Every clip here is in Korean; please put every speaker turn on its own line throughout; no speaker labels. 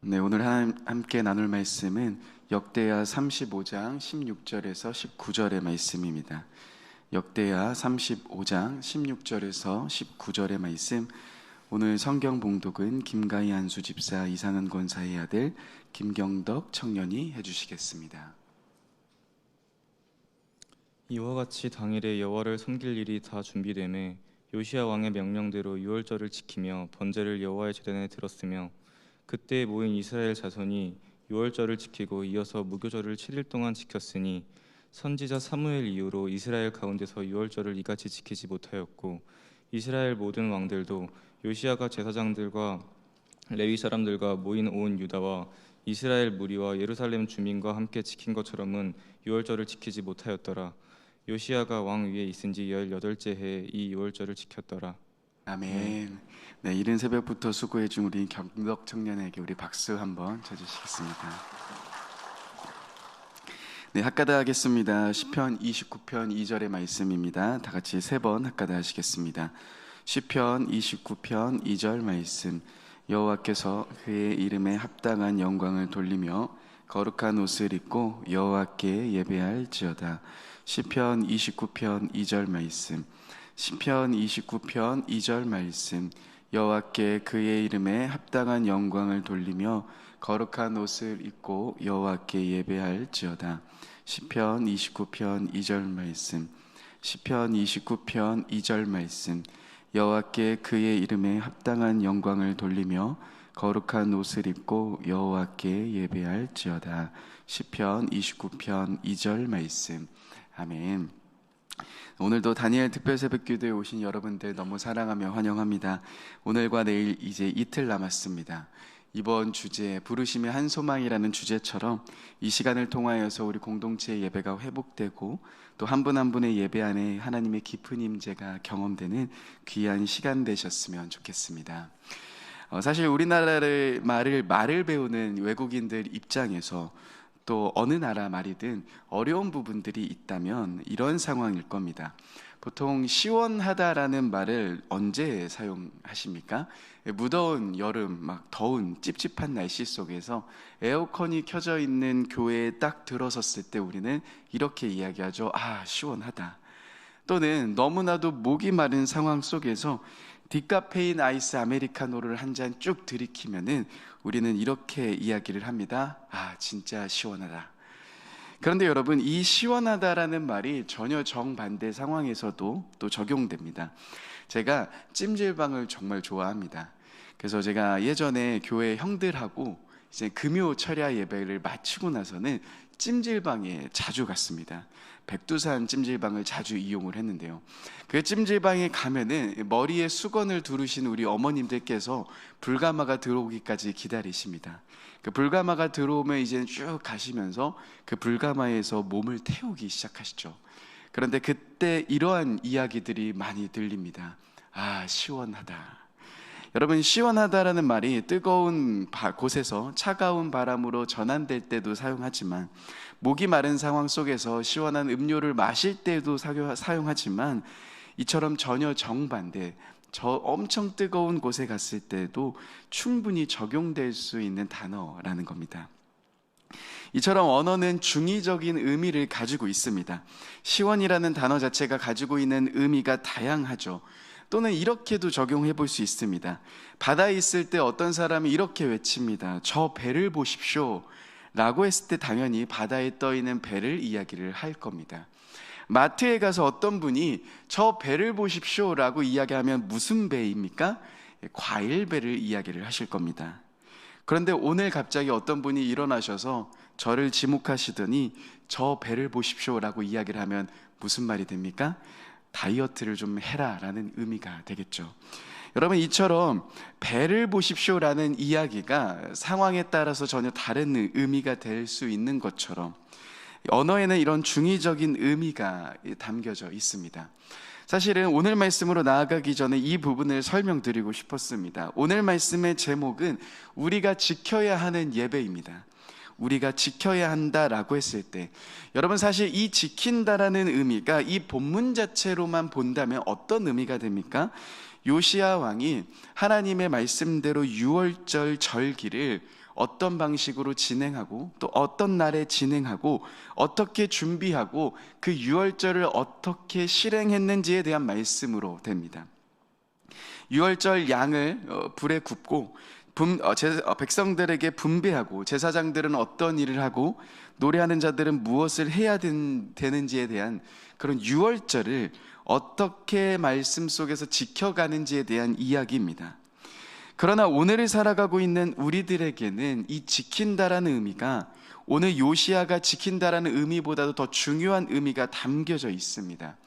네, 오늘 함께 나눌 말씀은 역대하 35장 16절에서 19절의 말씀입니다. 역대하 35장 16절에서 19절의 말씀. 오늘 성경 봉독은 김가희 안수 집사, 이상은 권사의 아들 김경덕 청년이 해주시겠습니다.
이와 같이 당일에 여호와를 섬길 일이 다 준비되매 요시야 왕의 명령대로 유월절을 지키며 번제를 여호와의 제단에 들었으며, 그때 모인 이스라엘 자손이 유월절을 지키고 이어서 무교절을 7일 동안 지켰으니 선지자 사무엘 이후로 이스라엘 가운데서 유월절을 이같이 지키지 못하였고, 이스라엘 모든 왕들도 요시야가 제사장들과 레위 사람들과 모인 온 유다와 이스라엘 무리와 예루살렘 주민과 함께 지킨 것처럼은 유월절을 지키지 못하였더라. 요시야가 왕 위에 있은 지 18째 해에 이 유월절을 지켰더라.
아멘. 네, 이른 새벽부터 수고해준 우리 경덕 청년에게 우리 박수 한번 쳐주시겠습니다. 네, 학가다 하겠습니다. 시편 29편 2절의 말씀입니다. 다 같이 3번 학가다 하시겠습니다. 시편 29편 2절 말씀. 여호와께서 그의 이름에 합당한 영광을 돌리며 거룩한 옷을 입고 여호와께 예배할지어다. 시편 29편 2절 말씀. 시편 29편 2절 말씀. 여호와께 그의 이름에 합당한 영광을 돌리며 거룩한 옷을 입고 여호와께 예배할지어다. 시편 29편 2절 말씀. 시편 29편 2절 말씀. 여호와께 그의 이름에 합당한 영광을 돌리며 거룩한 옷을 입고 여호와께 예배할지어다. 시편 29편 2절 말씀. 아멘. 오늘도 다니엘 특별 새벽기도에 오신 여러분들 너무 사랑하며 환영합니다. 오늘과 내일 이제 이틀 남았습니다. 이번 주제 부르심의 한 소망이라는 주제처럼 이 시간을 통하여서 우리 공동체의 예배가 회복되고 또 한 분 한 분의 예배 안에 하나님의 깊은 임재가 경험되는 귀한 시간 되셨으면 좋겠습니다. 사실 우리나라를 말을 배우는 외국인들 입장에서 또 어느 나라 말이든 어려운 부분들이 있다면 이런 상황일 겁니다. 보통 시원하다라는 말을 언제 사용하십니까? 무더운 여름, 막 더운 찝찝한 날씨 속에서 에어컨이 켜져 있는 교회에 딱 들어섰을 때 우리는 이렇게 이야기하죠. 아, 시원하다. 또는 너무나도 목이 마른 상황 속에서 디카페인 아이스 아메리카노를 한 잔 쭉 들이키면은 우리는 이렇게 이야기를 합니다. 아, 진짜 시원하다. 그런데 여러분, 이 시원하다라는 말이 전혀 정반대 상황에서도 또 적용됩니다. 제가 찜질방을 정말 좋아합니다. 그래서 제가 예전에 교회 형들하고 이제 금요 철야 예배를 마치고 나서는 찜질방에 자주 갔습니다. 백두산 찜질방을 자주 이용을 했는데요. 그 찜질방에 가면은 머리에 수건을 두르신 우리 어머님들께서 불가마가 들어오기까지 기다리십니다. 그 불가마가 들어오면 이제 쭉 가시면서 그 불가마에서 몸을 태우기 시작하시죠. 그런데 그때 이러한 이야기들이 많이 들립니다. 아, 시원하다. 여러분, 시원하다라는 말이 뜨거운 곳에서 차가운 바람으로 전환될 때도 사용하지만, 목이 마른 상황 속에서 시원한 음료를 마실 때도 사용하지만, 이처럼 전혀 정반대, 저 엄청 뜨거운 곳에 갔을 때도 충분히 적용될 수 있는 단어라는 겁니다. 이처럼 언어는 중의적인 의미를 가지고 있습니다. 시원이라는 단어 자체가 가지고 있는 의미가 다양하죠. 또는 이렇게도 적용해 볼 수 있습니다. 바다에 있을 때 어떤 사람이 이렇게 외칩니다. 저 배를 보십시오 라고 했을 때 당연히 바다에 떠 있는 배를 이야기를 할 겁니다. 마트에 가서 어떤 분이 저 배를 보십시오 라고 이야기하면 무슨 배입니까? 과일배를 이야기를 하실 겁니다. 그런데 오늘 갑자기 어떤 분이 일어나셔서 저를 지목하시더니 저 배를 보십시오 라고 이야기를 하면 무슨 말이 됩니까? 다이어트를 좀 해라 라는 의미가 되겠죠. 여러분, 이처럼 배를 보십시오 라는 이야기가 상황에 따라서 전혀 다른 의미가 될 수 있는 것처럼 언어에는 이런 중의적인 의미가 담겨져 있습니다. 사실은 오늘 말씀으로 나아가기 전에 이 부분을 설명드리고 싶었습니다. 오늘 말씀의 제목은 우리가 지켜야 하는 예배입니다. 우리가 지켜야 한다라고 했을 때, 여러분, 사실 이 지킨다라는 의미가 이 본문 자체로만 본다면 어떤 의미가 됩니까? 요시야 왕이 하나님의 말씀대로 유월절 절기를 어떤 방식으로 진행하고 또 어떤 날에 진행하고 어떻게 준비하고 그 유월절을 어떻게 실행했는지에 대한 말씀으로 됩니다. 유월절 양을 불에 굽고 백성들에게 분배하고 제사장들은 어떤 일을 하고 노래하는 자들은 무엇을 해야 되는지에 대한 그런 유월절을 어떻게 말씀 속에서 지켜가는지에 대한 이야기입니다. 그러나 오늘을 살아가고 있는 우리들에게는 이 지킨다라는 의미가 오늘 요시야가 지킨다라는 의미보다도 더 중요한 의미가 담겨져 있습니다.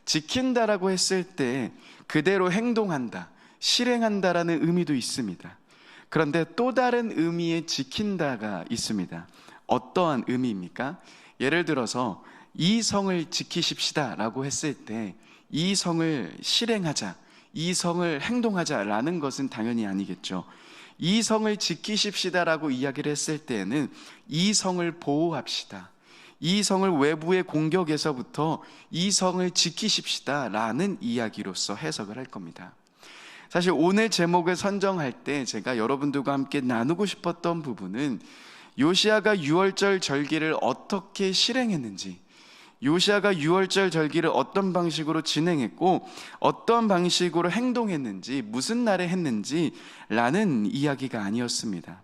지킨다라고 했을 때 그대로 행동한다, 실행한다라는 의미도 있습니다. 그런데 또 다른 의미의 지킨다가 있습니다. 어떠한 의미입니까? 예를 들어서 이 성을 지키십시다 라고 했을 때 이 성을 실행하자, 이 성을 행동하자라는 것은 당연히 아니겠죠. 이 성을 지키십시다라고 이야기를 했을 때에는 이 성을 보호합시다, 이 성을 외부의 공격에서부터 이 성을 지키십시다라는 이야기로서 해석을 할 겁니다. 사실 오늘 제목을 선정할 때 제가 여러분들과 함께 나누고 싶었던 부분은 요시야가 유월절 절기를 어떻게 실행했는지, 요시야가 유월절 절기를 어떤 방식으로 진행했고 어떤 방식으로 행동했는지, 무슨 날에 했는지라는 이야기가 아니었습니다.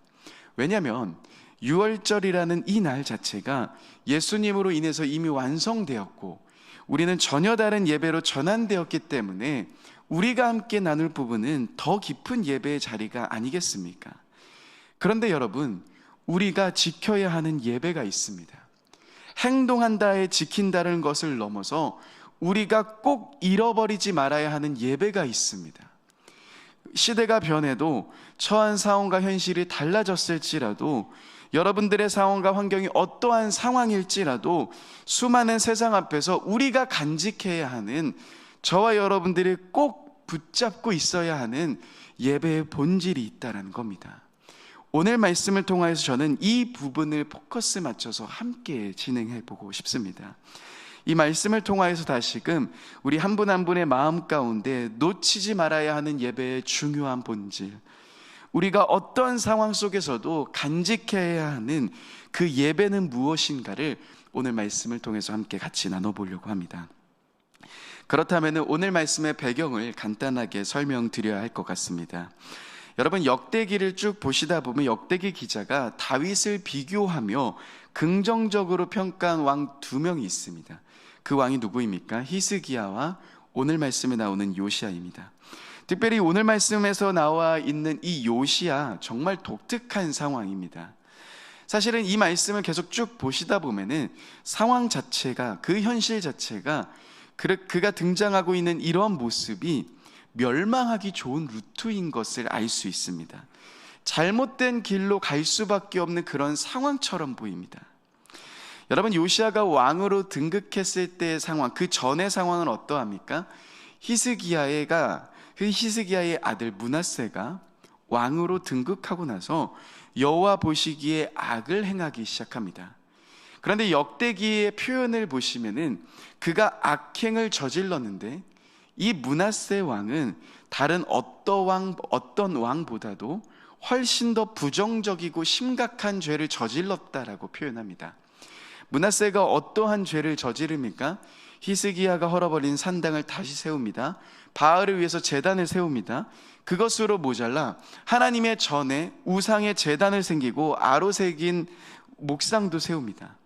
왜냐하면 유월절이라는 이 날 자체가 예수님으로 인해서 이미 완성되었고 우리는 전혀 다른 예배로 전환되었기 때문에 우리가 함께 나눌 부분은 더 깊은 예배의 자리가 아니겠습니까? 그런데 여러분, 우리가 지켜야 하는 예배가 있습니다. 행동한다에 지킨다는 것을 넘어서 우리가 꼭 잃어버리지 말아야 하는 예배가 있습니다. 시대가 변해도 처한 상황과 현실이 달라졌을지라도 여러분들의 상황과 환경이 어떠한 상황일지라도 수많은 세상 앞에서 우리가 간직해야 하는, 저와 여러분들이 꼭 붙잡고 있어야 하는 예배의 본질이 있다는 겁니다. 오늘 말씀을 통하여서 저는 이 부분을 포커스 맞춰서 함께 진행해 보고 싶습니다. 이 말씀을 통하여서 다시금 우리 한 분 한 분의 마음 가운데 놓치지 말아야 하는 예배의 중요한 본질, 우리가 어떤 상황 속에서도 간직해야 하는 그 예배는 무엇인가를 오늘 말씀을 통해서 함께 같이 나눠보려고 합니다. 그렇다면 오늘 말씀의 배경을 간단하게 설명드려야 할 것 같습니다. 여러분, 역대기를 쭉 보시다 보면 역대기 기자가 다윗을 비교하며 긍정적으로 평가한 왕 두 명이 있습니다. 그 왕이 누구입니까? 히스기야와 오늘 말씀에 나오는 요시야입니다. 특별히 오늘 말씀에서 나와 있는 이 요시야, 정말 독특한 상황입니다. 사실은 이 말씀을 계속 쭉 보시다 보면은 상황 자체가, 그 현실 자체가, 그가 등장하고 있는 이러한 모습이 멸망하기 좋은 루트인 것을 알 수 있습니다. 잘못된 길로 갈 수밖에 없는 그런 상황처럼 보입니다. 여러분, 요시야가 왕으로 등극했을 때의 상황, 그 전의 상황은 어떠합니까? 히스기야의 아들 므낫세가 왕으로 등극하고 나서 여호와 보시기에 악을 행하기 시작합니다. 그런데 역대기의 표현을 보시면은 그가 악행을 저질렀는데 이 므낫세 왕은 다른 어떤 왕보다도 훨씬 더 부정적이고 심각한 죄를 저질렀다라고 표현합니다. 므낫세가 어떠한 죄를 저지릅니까? 히스기야가 헐어버린 산당을 다시 세웁니다. 바알을 위해서 제단을 세웁니다. 그것으로 모자라 하나님의 전에 우상의 제단을 생기고 아로 새긴 목상도 세웁니다.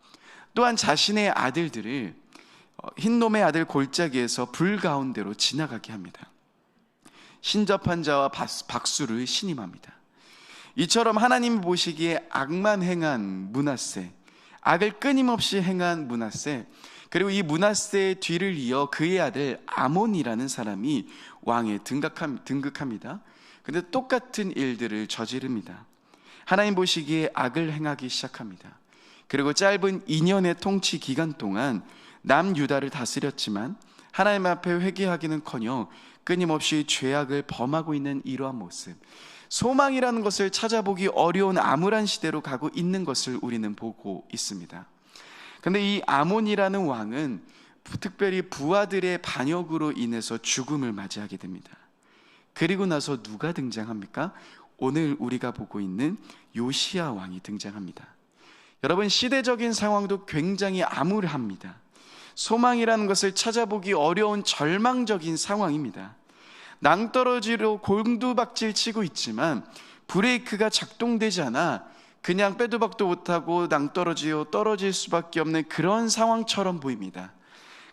또한 자신의 아들들을 흰놈의 아들 골짜기에서 불 가운데로 지나가게 합니다. 신접한 자와 박수를 신임합니다. 이처럼 하나님이 보시기에 악만 행한 므낫세, 악을 끊임없이 행한 므낫세, 그리고 이 므낫세의 뒤를 이어 그의 아들 아몬이라는 사람이 왕에 등극합니다. 그런데 똑같은 일들을 저지릅니다. 하나님 보시기에 악을 행하기 시작합니다. 그리고 짧은 2년의 통치 기간 동안 남유다를 다스렸지만 하나님 앞에 회개하기는커녕 끊임없이 죄악을 범하고 있는 이러한 모습, 소망이라는 것을 찾아보기 어려운 암울한 시대로 가고 있는 것을 우리는 보고 있습니다. 그런데 이 아몬이라는 왕은 특별히 부하들의 반역으로 인해서 죽음을 맞이하게 됩니다. 그리고 나서 누가 등장합니까? 오늘 우리가 보고 있는 요시야 왕이 등장합니다. 여러분, 시대적인 상황도 굉장히 암울합니다. 소망이라는 것을 찾아보기 어려운 절망적인 상황입니다. 낭떠러지로 곤두박질 치고 있지만 브레이크가 작동되지 않아 그냥 빼도 박도 못하고 낭떠러지로 떨어질 수밖에 없는 그런 상황처럼 보입니다.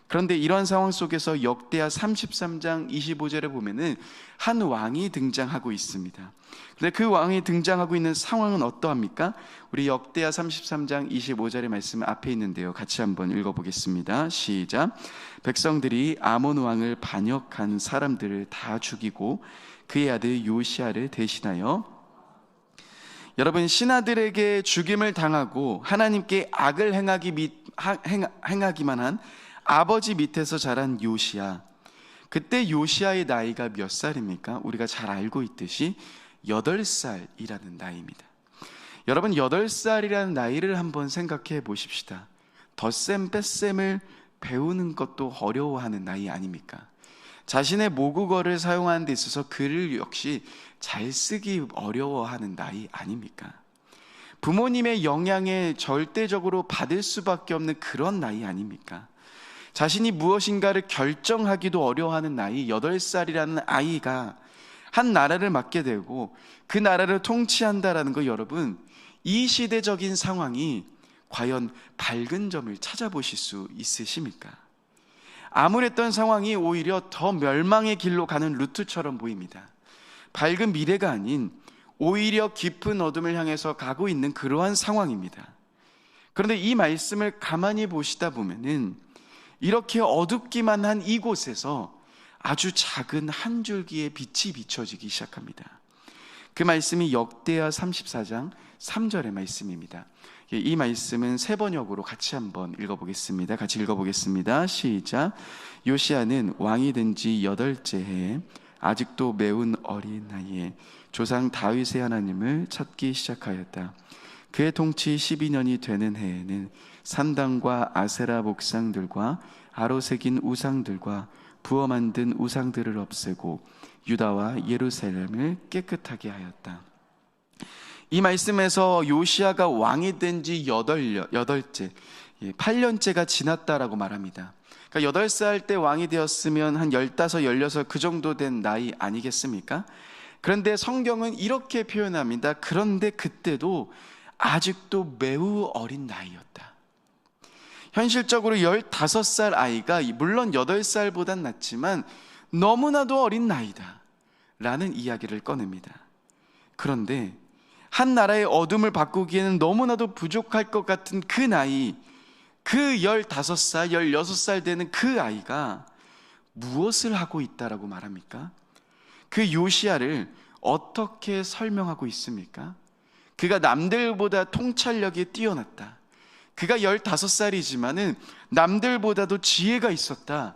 그런데 이런 상황 속에서 역대하 33장 25절에 보면은 한 왕이 등장하고 있습니다. 근데 그 왕이 등장하고 있는 상황은 어떠합니까? 우리 역대하 33장 25절의 말씀 앞에 있는데요, 같이 한번 읽어보겠습니다. 시작. 백성들이 아몬 왕을 반역한 사람들을 다 죽이고 그의 아들 요시야를 대신하여, 여러분, 신하들에게 죽임을 당하고 하나님께 악을 행하기만 한 아버지 밑에서 자란 요시야, 그때 요시야의 나이가 몇 살입니까? 우리가 잘 알고 있듯이 8살이라는 나이입니다. 여러분, 8살이라는 나이를 한번 생각해 보십시다. 덧셈 뺄셈을 배우는 것도 어려워하는 나이 아닙니까? 자신의 모국어를 사용하는 데 있어서 글을 역시 잘 쓰기 어려워하는 나이 아닙니까? 부모님의 영향에 절대적으로 받을 수밖에 없는 그런 나이 아닙니까? 자신이 무엇인가를 결정하기도 어려워하는 나이, 8살이라는 아이가 한 나라를 맡게 되고 그 나라를 통치한다라는 거, 여러분, 이 시대적인 상황이 과연 밝은 점을 찾아보실 수 있으십니까? 암울했던 상황이 오히려 더 멸망의 길로 가는 루트처럼 보입니다. 밝은 미래가 아닌 오히려 깊은 어둠을 향해서 가고 있는 그러한 상황입니다. 그런데 이 말씀을 가만히 보시다 보면은 이렇게 어둡기만 한 이곳에서 아주 작은 한 줄기의 빛이 비춰지기 시작합니다. 그 말씀이 역대하 34장 3절의 말씀입니다. 이 말씀은 세 번역으로 같이 한번 읽어보겠습니다. 같이 읽어보겠습니다. 시작. 요시야는 왕이 된 지 8째 해에 아직도 매우 어린 나이에 조상 다윗의 하나님을 찾기 시작하였다. 그의 통치 12년이 되는 해에는 산당과 아세라 목상들과 아로 새긴 우상들과 부어 만든 우상들을 없애고 유다와 예루살렘을 깨끗하게 하였다. 이 말씀에서 요시야가 왕이 된 지 8째, 8년째가 지났다라고 말합니다. 그러니까 8살 때 왕이 되었으면 한 15, 16 그 정도 된 나이 아니겠습니까? 그런데 성경은 이렇게 표현합니다. 그런데 그때도 아직도 매우 어린 나이였다. 현실적으로 15살 아이가 물론 8살보단 낫지만 너무나도 어린 나이다 라는 이야기를 꺼냅니다. 그런데 한 나라의 어둠을 바꾸기에는 너무나도 부족할 것 같은 그 나이, 그 15살, 16살 되는 그 아이가 무엇을 하고 있다라고 말합니까? 그 요시야를 어떻게 설명하고 있습니까? 그가 남들보다 통찰력이 뛰어났다. 그가 15살이지만은 남들보다도 지혜가 있었다.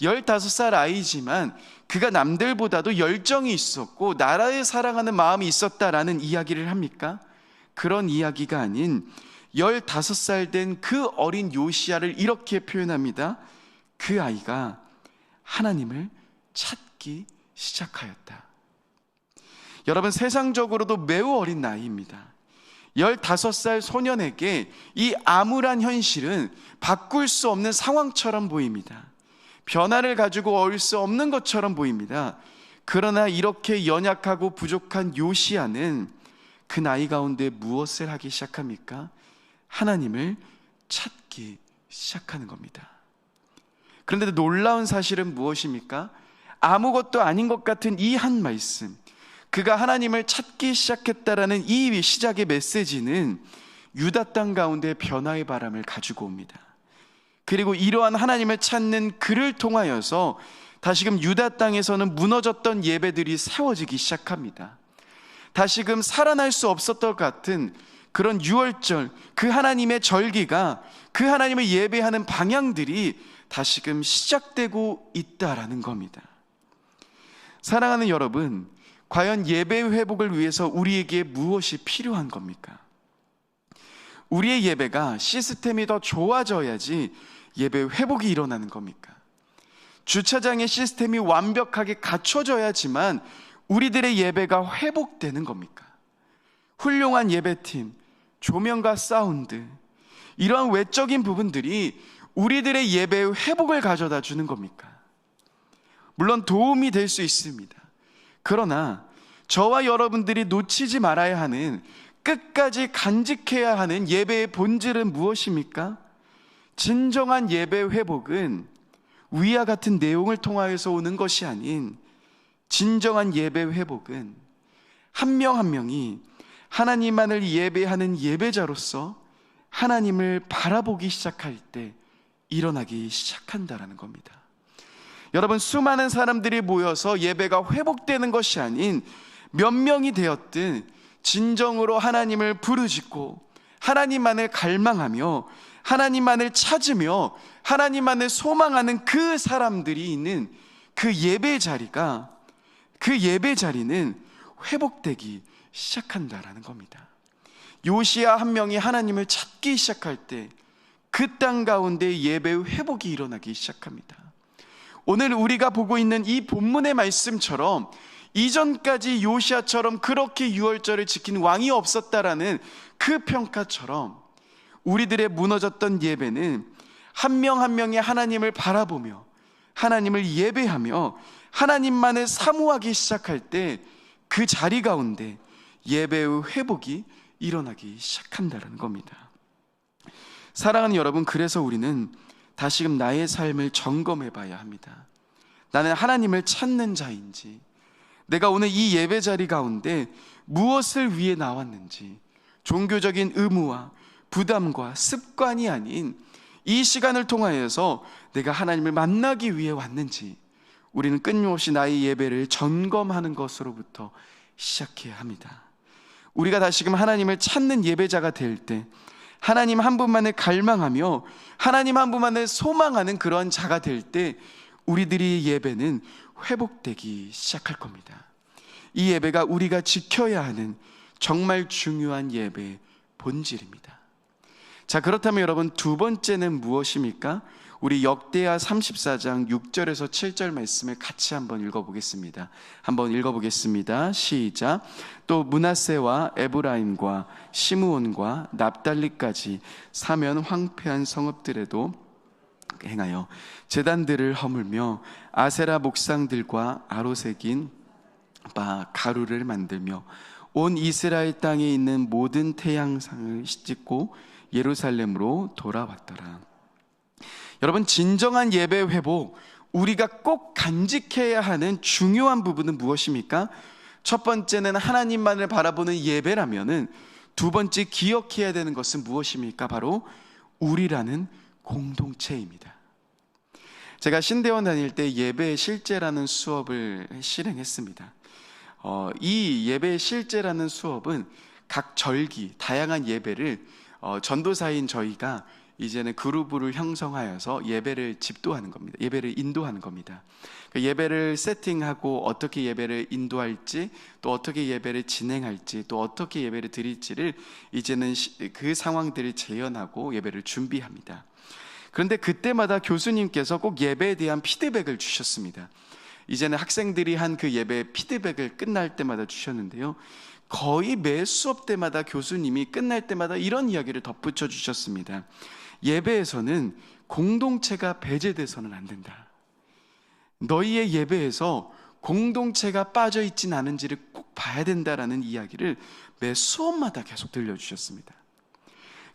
15살 아이지만 그가 남들보다도 열정이 있었고 나라를 사랑하는 마음이 있었다라는 이야기를 합니까? 그런 이야기가 아닌 15살 된 그 어린 요시야를 이렇게 표현합니다. 그 아이가 하나님을 찾기 시작하였다. 여러분, 세상적으로도 매우 어린 나이입니다. 15살 소년에게 이 암울한 현실은 바꿀 수 없는 상황처럼 보입니다. 변화를 가지고 올 수 없는 것처럼 보입니다. 그러나 이렇게 연약하고 부족한 요시야는 그 나이 가운데 무엇을 하기 시작합니까? 하나님을 찾기 시작하는 겁니다. 그런데 놀라운 사실은 무엇입니까? 아무것도 아닌 것 같은 이 한 말씀, 그가 하나님을 찾기 시작했다라는 이 시작의 메시지는 유다 땅 가운데 변화의 바람을 가지고 옵니다. 그리고 이러한 하나님을 찾는 그를 통하여서 다시금 유다 땅에서는 무너졌던 예배들이 세워지기 시작합니다. 다시금 살아날 수 없었던 것 같은 그런 유월절, 그 하나님의 절기가, 그 하나님을 예배하는 방향들이 다시금 시작되고 있다라는 겁니다. 사랑하는 여러분, 과연 예배 회복을 위해서 우리에게 무엇이 필요한 겁니까? 우리의 예배가 시스템이 더 좋아져야지 예배 회복이 일어나는 겁니까? 주차장의 시스템이 완벽하게 갖춰져야지만 우리들의 예배가 회복되는 겁니까? 훌륭한 예배팀, 조명과 사운드, 이러한 외적인 부분들이 우리들의 예배의 회복을 가져다 주는 겁니까? 물론 도움이 될 수 있습니다. 그러나 저와 여러분들이 놓치지 말아야 하는, 끝까지 간직해야 하는 예배의 본질은 무엇입니까? 진정한 예배 회복은 위와 같은 내용을 통하여서 오는 것이 아닌, 진정한 예배 회복은 한 명 한 명이 하나님만을 예배하는 예배자로서 하나님을 바라보기 시작할 때 일어나기 시작한다라는 겁니다. 여러분, 수많은 사람들이 모여서 예배가 회복되는 것이 아닌, 몇 명이 되었든 진정으로 하나님을 부르짖고 하나님만을 갈망하며 하나님만을 찾으며 하나님만을 소망하는 그 사람들이 있는 그 예배 자리가, 그 예배 자리는 회복되기 시작한다라는 겁니다. 요시야 한 명이 하나님을 찾기 시작할 때 그 땅 가운데 예배의 회복이 일어나기 시작합니다. 오늘 우리가 보고 있는 이 본문의 말씀처럼 이전까지 요시야처럼 그렇게 유월절을 지킨 왕이 없었다라는 그 평가처럼 우리들의 무너졌던 예배는 한 명 한 명이 하나님을 바라보며 하나님을 예배하며 하나님만을 사모하기 시작할 때 그 자리 가운데 예배의 회복이 일어나기 시작한다는 겁니다. 사랑하는 여러분, 그래서 우리는 다시금 나의 삶을 점검해 봐야 합니다. 나는 하나님을 찾는 자인지, 내가 오늘 이 예배 자리 가운데 무엇을 위해 나왔는지, 종교적인 의무와 부담과 습관이 아닌 이 시간을 통하여서 내가 하나님을 만나기 위해 왔는지, 우리는 끊임없이 나의 예배를 점검하는 것으로부터 시작해야 합니다. 우리가 다시금 하나님을 찾는 예배자가 될 때, 하나님 한 분만을 갈망하며 하나님 한 분만을 소망하는 그런 자가 될 때 우리들의 예배는 회복되기 시작할 겁니다. 이 예배가 우리가 지켜야 하는 정말 중요한 예배의 본질입니다. 자, 그렇다면 여러분, 두 번째는 무엇입니까? 우리 역대하 34장 6절에서 7절 말씀을 같이 한번 읽어보겠습니다. 한번 읽어보겠습니다. 시작. 또 므낫세와 에브라임과 시므온과 납달리까지 사면 황폐한 성읍들에도 행하여 제단들을 허물며 아세라 목상들과 아로새긴 바 가루를 만들며 온 이스라엘 땅에 있는 모든 태양상을 씻고 예루살렘으로 돌아왔더라. 여러분, 진정한 예배 회복, 우리가 꼭 간직해야 하는 중요한 부분은 무엇입니까? 첫 번째는 하나님만을 바라보는 예배라면은, 두 번째 기억해야 되는 것은 무엇입니까? 바로 우리라는 공동체입니다. 제가 신대원 다닐 때 예배 실제라는 수업을 실행했습니다. 이 예배 실제라는 수업은 각 절기, 다양한 예배를 전도사인 저희가 이제는 그룹을 형성하여서 예배를 집도하는 겁니다. 예배를 인도하는 겁니다. 그 예배를 세팅하고 어떻게 예배를 인도할지, 또 어떻게 예배를 진행할지, 또 어떻게 예배를 드릴지를 이제는 그 상황들을 재현하고 예배를 준비합니다. 그런데 그때마다 교수님께서 꼭 예배에 대한 피드백을 주셨습니다. 이제는 학생들이 한 그 예배 피드백을 끝날 때마다 주셨는데요, 거의 매 수업 때마다 교수님이 끝날 때마다 이런 이야기를 덧붙여 주셨습니다. 예배에서는 공동체가 배제돼서는 안 된다. 너희의 예배에서 공동체가 빠져 있진 않은지를 꼭 봐야 된다라는 이야기를 매 수업마다 계속 들려주셨습니다.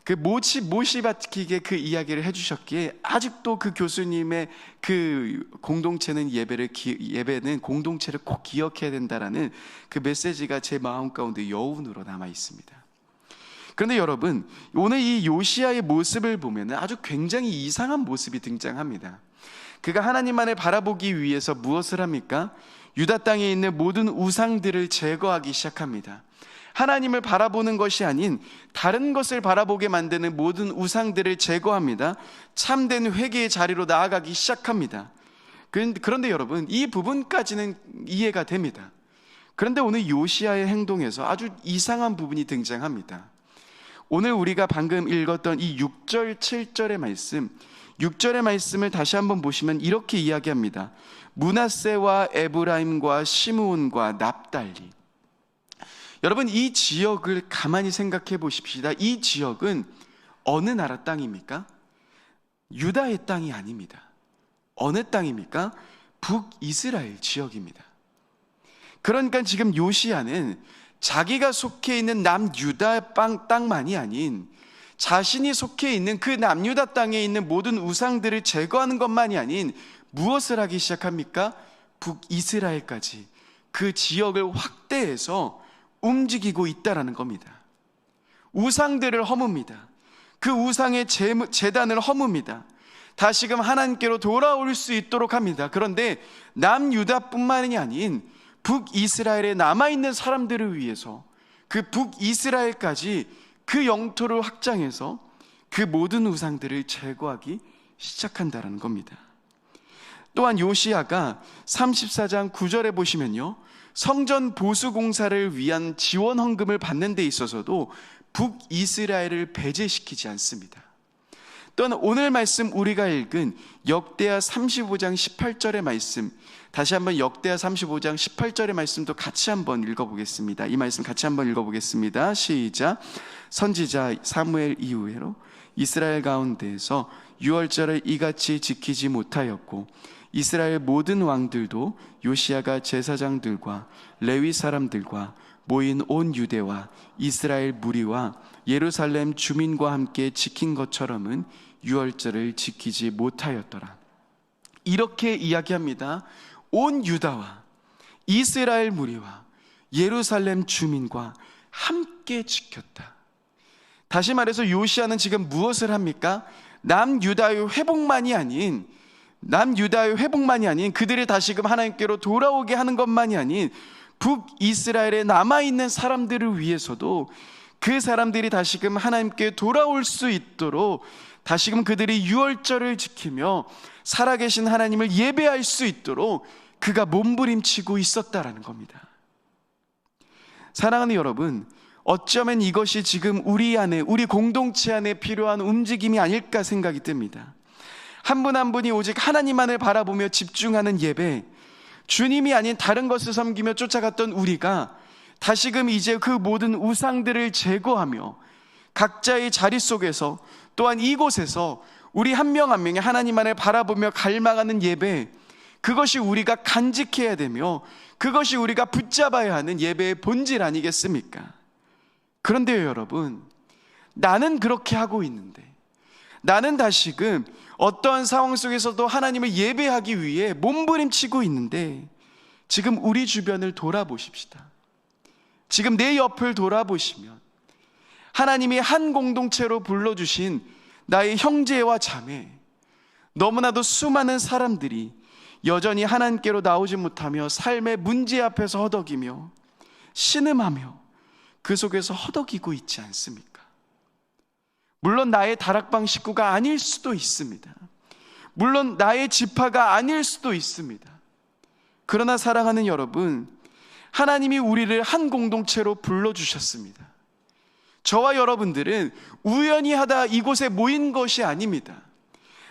그 못이 박히게 그 이야기를 해주셨기에 아직도 그 교수님의 그 공동체는 예배는 공동체를 꼭 기억해야 된다라는 그 메시지가 제 마음 가운데 여운으로 남아 있습니다. 그런데 여러분, 오늘 이 요시야의 모습을 보면 아주 굉장히 이상한 모습이 등장합니다. 그가 하나님만을 바라보기 위해서 무엇을 합니까? 유다 땅에 있는 모든 우상들을 제거하기 시작합니다. 하나님을 바라보는 것이 아닌 다른 것을 바라보게 만드는 모든 우상들을 제거합니다. 참된 회개의 자리로 나아가기 시작합니다. 그런데 여러분, 이 부분까지는 이해가 됩니다. 그런데 오늘 요시야의 행동에서 아주 이상한 부분이 등장합니다. 오늘 우리가 방금 읽었던 이 6절, 7절의 말씀, 6절의 말씀을 다시 한번 보시면 이렇게 이야기합니다. 므낫세와 에브라임과 시므온과 납달리. 여러분, 이 지역을 가만히 생각해 보십시다. 이 지역은 어느 나라 땅입니까? 유다의 땅이 아닙니다. 어느 땅입니까? 북이스라엘 지역입니다. 그러니까 지금 요시야는 자기가 속해 있는 남유다 땅만이 아닌 자신이 속해 있는 그 남유다 땅에 있는 모든 우상들을 제거하는 것만이 아닌 무엇을 하기 시작합니까? 북이스라엘까지 그 지역을 확대해서 움직이고 있다라는 겁니다. 우상들을 허뭅니다. 그 우상의 제단을 허뭅니다. 다시금 하나님께로 돌아올 수 있도록 합니다. 그런데 남유다뿐만이 아닌 북이스라엘에 남아있는 사람들을 위해서 그 북이스라엘까지 그 영토를 확장해서 그 모든 우상들을 제거하기 시작한다는 겁니다. 또한 요시야가 34장 9절에 보시면요, 성전 보수 공사를 위한 지원 헌금을 받는 데 있어서도 북이스라엘을 배제시키지 않습니다. 또한 오늘 말씀 우리가 읽은 역대하 35장 18절의 말씀, 다시 한번 역대하 35장 18절의 말씀도 같이 한번 읽어보겠습니다. 이 말씀 같이 한번 읽어보겠습니다. 시작. 선지자 사무엘 이후로 이스라엘 가운데에서 유월절을 이같이 지키지 못하였고 이스라엘 모든 왕들도 요시야가 제사장들과 레위 사람들과 모인 온 유대와 이스라엘 무리와 예루살렘 주민과 함께 지킨 것처럼은 유월절을 지키지 못하였더라. 이렇게 이야기합니다. 온 유다와 이스라엘 무리와 예루살렘 주민과 함께 지켰다. 다시 말해서 요시야는 지금 무엇을 합니까? 남유다의 회복만이 아닌 그들이 다시금 하나님께로 돌아오게 하는 것만이 아닌 북이스라엘에 남아있는 사람들을 위해서도 그 사람들이 다시금 하나님께 돌아올 수 있도록 다시금 그들이 유월절을 지키며 살아계신 하나님을 예배할 수 있도록 그가 몸부림치고 있었다라는 겁니다. 사랑하는 여러분, 어쩌면 이것이 지금 우리 공동체 안에 필요한 움직임이 아닐까 생각이 듭니다. 한 분 한 분이 오직 하나님만을 바라보며 집중하는 예배, 주님이 아닌 다른 것을 섬기며 쫓아갔던 우리가 다시금 이제 그 모든 우상들을 제거하며 각자의 자리 속에서 또한 이곳에서 우리 한 명 한 명이 하나님만을 바라보며 갈망하는 예배, 그것이 우리가 간직해야 되며 그것이 우리가 붙잡아야 하는 예배의 본질 아니겠습니까? 그런데요, 여러분, 나는 그렇게 하고 있는데, 나는 다시금 어떠한 상황 속에서도 하나님을 예배하기 위해 몸부림치고 있는데, 지금 우리 주변을 돌아보십시다. 지금 내 옆을 돌아보시면 하나님이 한 공동체로 불러주신 나의 형제와 자매, 너무나도 수많은 사람들이 여전히 하나님께로 나오지 못하며 삶의 문제 앞에서 허덕이며 신음하며 그 속에서 허덕이고 있지 않습니까? 물론 나의 다락방 식구가 아닐 수도 있습니다. 물론 나의 지파가 아닐 수도 있습니다. 그러나 사랑하는 여러분, 하나님이 우리를 한 공동체로 불러주셨습니다. 저와 여러분들은 우연히 하다 이곳에 모인 것이 아닙니다.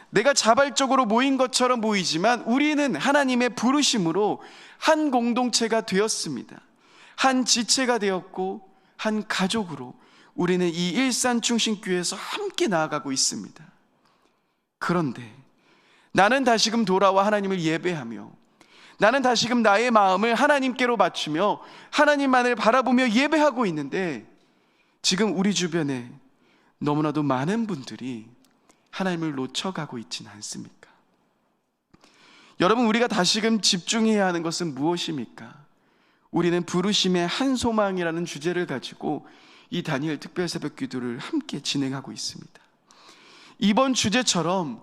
내가 자발적으로 모인 것처럼 보이지만 우리는 하나님의 부르심으로 한 공동체가 되었습니다. 한 지체가 되었고 한 가족으로 우리는 이 일산중심교회에서 함께 나아가고 있습니다. 그런데 나는 다시금 돌아와 하나님을 예배하며, 나는 다시금 나의 마음을 하나님께로 맞추며 하나님만을 바라보며 예배하고 있는데, 지금 우리 주변에 너무나도 많은 분들이 하나님을 놓쳐가고 있지는 않습니까? 여러분, 우리가 다시금 집중해야 하는 것은 무엇입니까? 우리는 부르심의 한 소망이라는 주제를 가지고 이 다니엘 특별 새벽 기도를 함께 진행하고 있습니다. 이번 주제처럼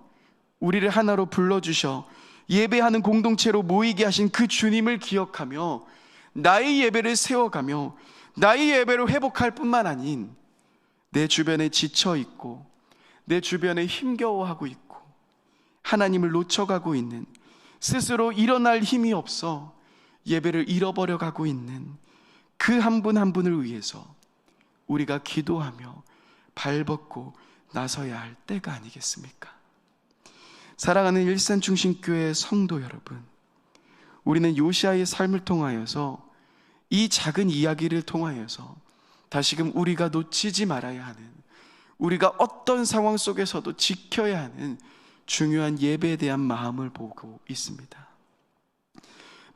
우리를 하나로 불러주셔 예배하는 공동체로 모이게 하신 그 주님을 기억하며 나의 예배를 세워가며 나의 예배를 회복할 뿐만 아닌 내 주변에 지쳐있고 내 주변에 힘겨워하고 있고 하나님을 놓쳐가고 있는, 스스로 일어날 힘이 없어 예배를 잃어버려 가고 있는 그 한 분 한 분을 위해서 우리가 기도하며 발벗고 나서야 할 때가 아니겠습니까? 사랑하는 일산중심교회 성도 여러분, 우리는 요시아의 삶을 통하여서, 이 작은 이야기를 통하여서 다시금 우리가 놓치지 말아야 하는, 우리가 어떤 상황 속에서도 지켜야 하는 중요한 예배에 대한 마음을 보고 있습니다.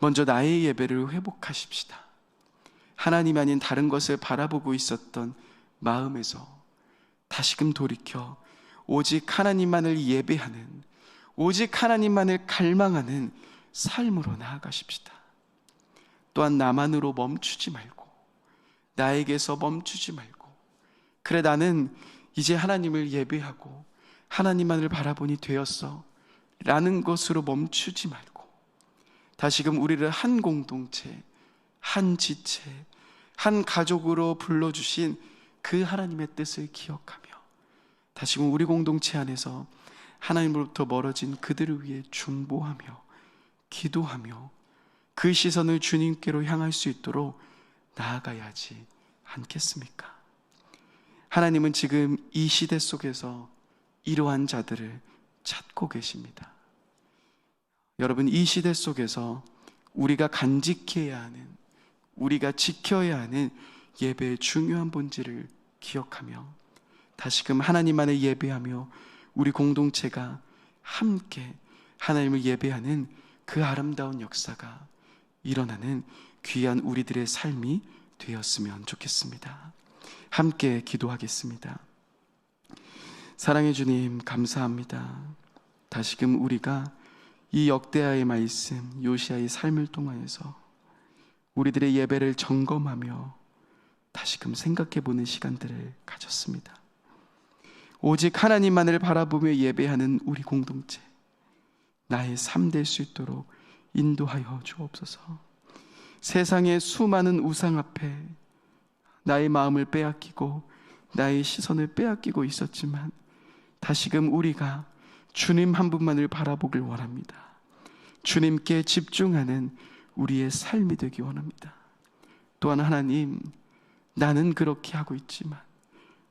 먼저 나의 예배를 회복하십시다. 하나님 아닌 다른 것을 바라보고 있었던 마음에서 다시금 돌이켜 오직 하나님만을 예배하는, 오직 하나님만을 갈망하는 삶으로 나아가십시다. 또한 나만으로 멈추지 말고, 나에게서 멈추지 말고, 그래 나는 이제 하나님을 예배하고 하나님만을 바라보니 되었어 라는 것으로 멈추지 말고, 다시금 우리를 한 공동체, 한 지체, 한 가족으로 불러주신 그 하나님의 뜻을 기억하며 다시금 우리 공동체 안에서 하나님으로부터 멀어진 그들을 위해 중보하며 기도하며 그 시선을 주님께로 향할 수 있도록 나아가야 하지 않겠습니까? 하나님은 지금 이 시대 속에서 이러한 자들을 찾고 계십니다. 여러분, 이 시대 속에서 우리가 간직해야 하는, 우리가 지켜야 하는 예배의 중요한 본질을 기억하며 다시금 하나님만을 예배하며 우리 공동체가 함께 하나님을 예배하는 그 아름다운 역사가 일어나는 귀한 우리들의 삶이 되었으면 좋겠습니다. 함께 기도하겠습니다. 사랑해 주님, 감사합니다. 다시금 우리가 이 역대하의 말씀, 요시아의 삶을 통하여서 우리들의 예배를 점검하며 다시금 생각해보는 시간들을 가졌습니다. 오직 하나님만을 바라보며 예배하는 우리 공동체, 나의 삶 될 수 있도록 인도하여 주옵소서. 세상의 수많은 우상 앞에 나의 마음을 빼앗기고 나의 시선을 빼앗기고 있었지만 다시금 우리가 주님 한 분만을 바라보길 원합니다. 주님께 집중하는 우리의 삶이 되기 원합니다. 또한 하나님, 나는 그렇게 하고 있지만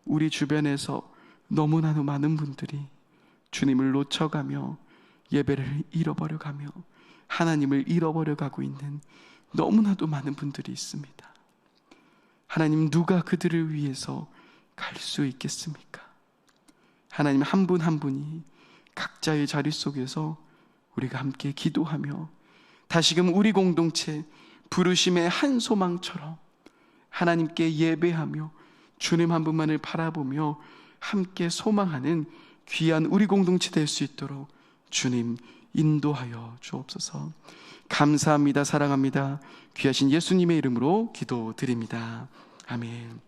우리 주변에서 너무나도 많은 분들이 주님을 놓쳐가며 예배를 잃어버려가며 하나님을 잃어버려가고 있는 너무나도 많은 분들이 있습니다. 하나님, 누가 그들을 위해서 갈 수 있겠습니까? 하나님, 한 분 한 분이 각자의 자리 속에서 우리가 함께 기도하며 다시금 우리 공동체 부르심의 한 소망처럼 하나님께 예배하며 주님 한 분만을 바라보며 함께 소망하는 귀한 우리 공동체 될 수 있도록 주님 인도하여 주옵소서. 감사합니다. 사랑합니다. 귀하신 예수님의 이름으로 기도드립니다. 아멘.